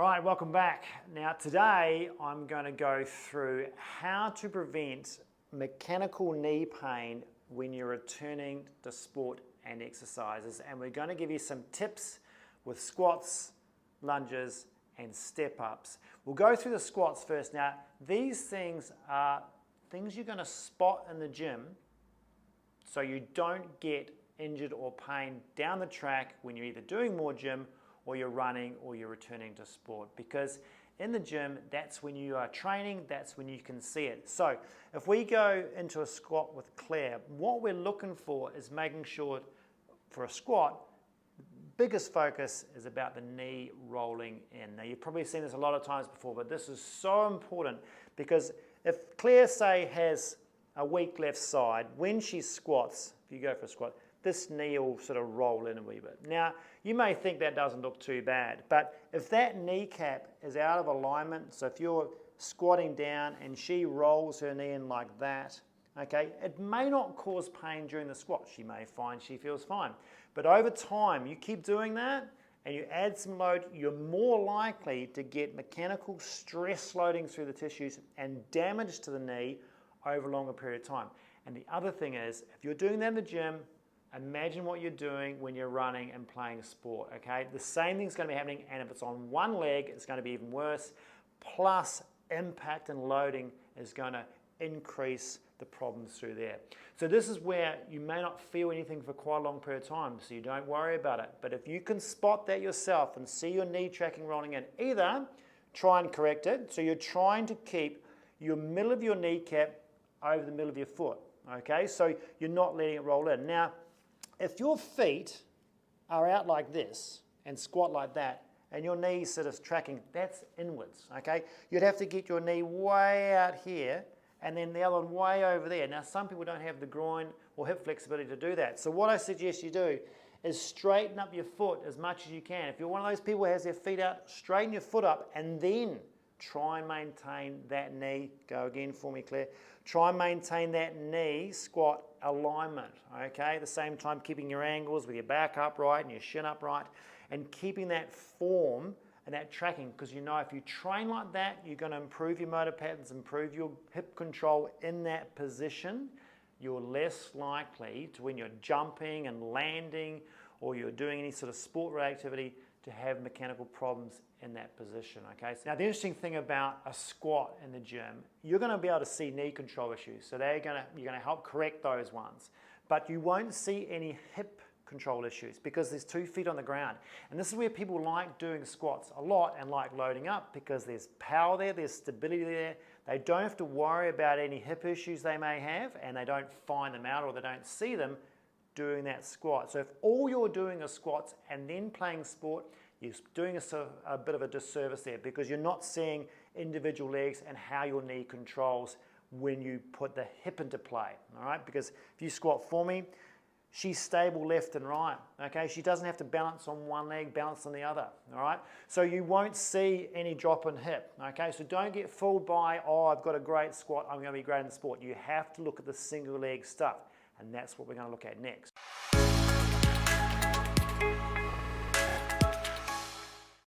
All right, welcome back. Now today I'm going to go through how to prevent mechanical knee pain when you're returning to sport and exercises, and we're going to give you some tips with squats, lunges and step-ups. We'll go through the squats first. Now these things are things you're going to spot in the gym so you don't get injured or pain down the track when you're either doing more gym or you're running or you're returning to sport, because in the gym that's when you are training, that's when you can see it. So if we go into a squat with Claire, what we're looking for is making sure for a squat biggest focus is about the knee rolling in. Now you've probably seen this a lot of times before, but this is so important because if Claire, say, has a weak left side, when she squats, if you go for a squat, this knee will sort of roll in a wee bit. Now, you may think that doesn't look too bad, but if that kneecap is out of alignment, so if you're squatting down and she rolls her knee in like that, okay, it may not cause pain during the squat. She may find she feels fine. But over time, you keep doing that and you add some load, you're more likely to get mechanical stress loading through the tissues and damage to the knee over a longer period of time. And the other thing is, if you're doing that in the gym, imagine what you're doing when you're running and playing sport, okay? The same thing's going to be happening, and if it's on one leg, it's going to be even worse. Plus, impact and loading is going to increase the problems through there. So this is where you may not feel anything for quite a long period of time, so you don't worry about it. But if you can spot that yourself and see your knee tracking rolling in, either try and correct it, so you're trying to keep your middle of your kneecap over the middle of your foot, okay? So you're not letting it roll in. Now, if your feet are out like this and squat like that and your knee's sort of tracking, that's inwards, okay? You'd have to get your knee way out here and then the other one way over there. Now, some people don't have the groin or hip flexibility to do that. So what I suggest you do is straighten up your foot as much as you can. If you're one of those people who has their feet out, straighten your foot up and then try and maintain that knee. Go again for me, Claire. Try and maintain that knee squat alignment, okay? At the same time, keeping your angles with your back upright and your shin upright and keeping that form and that tracking, because you know if you train like that, you're going to improve your motor patterns, improve your hip control in that position. You're less likely to, when you're jumping and landing or you're doing any sort of sport-related activity, to have mechanical problems in that position, okay? So now the interesting thing about a squat in the gym, you're going to be able to see knee control issues. So you're going to help correct those ones. But you won't see any hip control issues because there's 2 feet on the ground. And this is where people like doing squats a lot and like loading up, because there's power there, there's stability there. They don't have to worry about any hip issues they may have, and they don't find them out or they don't see them doing that squat. So if all you're doing is squats and then playing sport, you're doing a bit of a disservice there, because you're not seeing individual legs and how your knee controls when you put the hip into play, all right? Because if you squat for me, she's stable left and right, okay? She doesn't have to balance on one leg, balance on the other, all right? So you won't see any drop in hip, okay? So don't get fooled by, oh, I've got a great squat, I'm going to be great in the sport. You have to look at the single leg stuff. And that's what we're going to look at next.